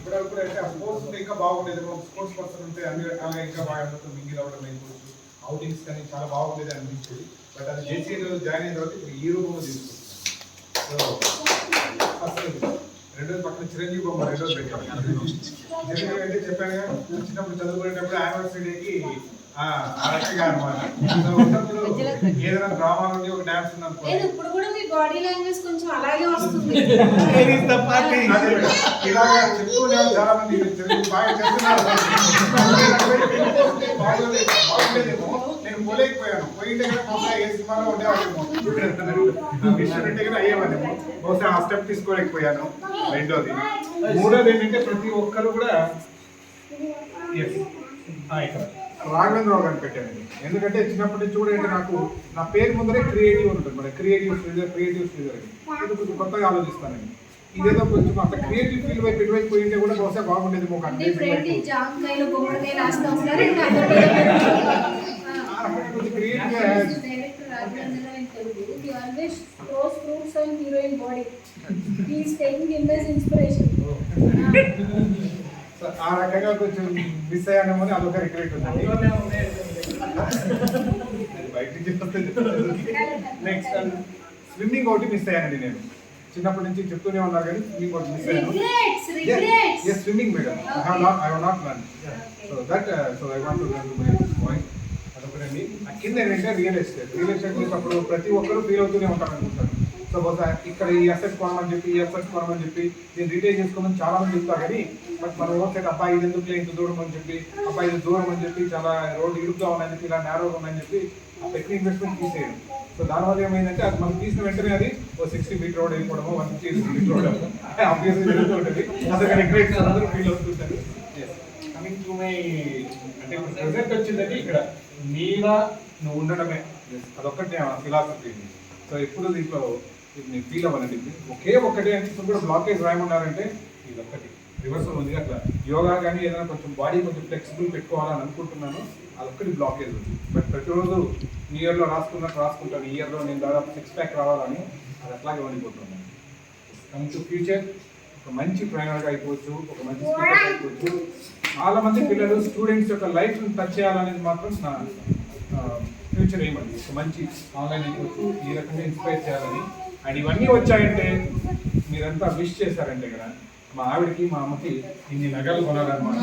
ఇప్పుడు అంటే ఆ స్పోర్ట్స్ ఉంటే ఇంకా బాగుండేది. స్పోర్ట్స్ పర్సన్ ఉంటే అన్ని రకాలుగా ఇంకా బాగా మింగిల్ అవ్వడం అయిపోవచ్చు, అవుటింగ్స్ కానీ చాలా బాగుండేది అనిపించేది. బట్ అది జేసీలో జాయిన్ అయిన తర్వాత ఇప్పుడు ఈ రూపంలో తీసుకుంటున్నాను. సో అసలు రెండోది పక్కన చిరంజీవి బొమ్మ రెండోది పెట్టాను. చిరంజీవి అంటే చెప్పాను కదా, చిన్నప్పుడు చదువుకునేటప్పుడు యానివర్సరీ డేకి రకంగా అనమాట. ఏదైనా డ్రామా నుండి ఒక డాన్స్ ఇప్పుడు కూడా మీ బాడీ లాంగ్వేజ్ కొంచెం అలాగే వస్తుంది. ఇలాగా చెప్పుకునే చాలా మంది బాగా చేస్తున్నారు. బాగుండేదేమో, నేను పోలేకపోయాను. పోయింటే కదా బహుశా ఏ సినిమాలో ఉండేవాళ్ళేమో, విషయం అంటే కదా అయ్యేవాళ్ళేమో. బహుశా ఆ స్టెప్ తీసుకోలేకపోయాను. రెండోది. మూడోది ఏంటంటే ప్రతి ఒక్కరు కూడా ఇక్కడ రాఘవేంద్రరావు గారిని పెట్టానండి. ఎందుకంటే చిన్నప్పటి నుంచి కూడా ఏంటి, నాకు నా పేరు ముందరే క్రియేటివ్ ఉంటుంది. మన క్రియేటివ్ శ్రీధర్ అని ఇది కొంచెం కొత్తగా ఆలోచిస్తానండి. ఇదేదో కొంచెం అంత క్రియేటివ్ ఫీల్ వైపు ఇటువైపు పోయింటే కూడా బహుశా బాగుండేది. కొంచెం ఆ రకంగా కొంచెం మిస్ అయ్యానేమో అని అదొక రిగ్రెట్ ఉందండి. బయట నెక్స్ట్ స్విమ్మింగ్ ఒకటి మిస్ అయ్యానండి. నేను చిన్నప్పటి నుంచి చెప్తూనే ఉన్నారు కానీ స్విమ్మింగ్ ఒకటి మిస్ అయ్యాను. Swimming madam I not learn. So I want to learn my point. అదొకటండి. కింద ఏంటంటే రియల్ ఎస్టేట్ చేసినప్పుడు ప్రతి ఒక్కరు ఫీల్ అవుతూనే ఉంటారు అనుకుంటారు. సో బహుశా ఇక్కడ ఈ అసెట్ కొనమని చెప్పి నేను రిటైల్ చేసుకోమని చాలా మంది చెప్తారు. కానీ బట్ మనం ఓకే అబ్బాయి ఇది ఎందుకు ఇంత దూరం అని చెప్పి, అబ్బాయి ఇది దూరం అని చెప్పి, చాలా రోడ్డు ఇరుగ్గా ఉన్నాయని చెప్పి, ఇలా నేరోగా ఉన్నాయని చెప్పి ఆ పెట్టి ఇన్వెస్ట్మెంట్ తీసేయడం. సో దానివల్ల ఏమైందంటే అది మనం తీసిన వెంటనే అది 60 ఫీట్ రోడ్ అయిపోవడము, 150 ఫీట్ రోడ్ ఆబ్వియస్లీ జరుగుతూ ఉంటుంది. అదొక రిగ్రెట్ అందరూ ఫీల్ అవుతుంటారు. కమింగ్ టు మై అంటే ప్రెసెంట్ వచ్చిందంటే ఇక్కడ నీలా నువ్వు ఉండడమే, అదొక్కటి ఫిలాసఫీ. సో ఎప్పుడు దీంట్లో నేను ఫీల్ అవ్వాలండి. ఒక్కటే అంటే కూడా బ్లాకేజ్ రాయమన్నారంటే ఇది ఒక్కటి రివర్సల్ ఉంది. అట్లా యోగా కానీ ఏదైనా కొంచెం బాడీ కొంచెం ఫ్లెక్సిబుల్ పెట్టుకోవాలని అనుకుంటున్నాను, అదొక్కటి బ్లాకేజ్ ఉంది. బట్ ప్రతిరోజు న్యూ ఇయర్లో రాసుకుంటాను. ఈ ఇయర్లో నేను దాదాపు 6 ప్యాక్ రావాలని, అది అట్లాగే వండిపోతున్నాను. కమింగ్ టు ఫ్యూచర్, ఒక మంచి ట్రైనర్గా అయిపోవచ్చు, ఒక మంచి స్పీకర్ అయిపోవచ్చు. చాలా మంది పిల్లలు స్టూడెంట్స్ యొక్క లైఫ్ని టచ్ చేయాలనేది మాత్రం నా ఫ్యూచర్ ఏమండి. ఒక మంచి ఆన్లైన్ అయిపోవచ్చు, ఈ రకంగా ఇన్స్పైర్ చేయాలని. అండ్ ఇవన్నీ వచ్చాయంటే మీరంతా విష్ చేశారంటే కదా, మా ఆవిడకి మా అమ్మకి ఇన్ని నగలు కొనాలన్నమాట.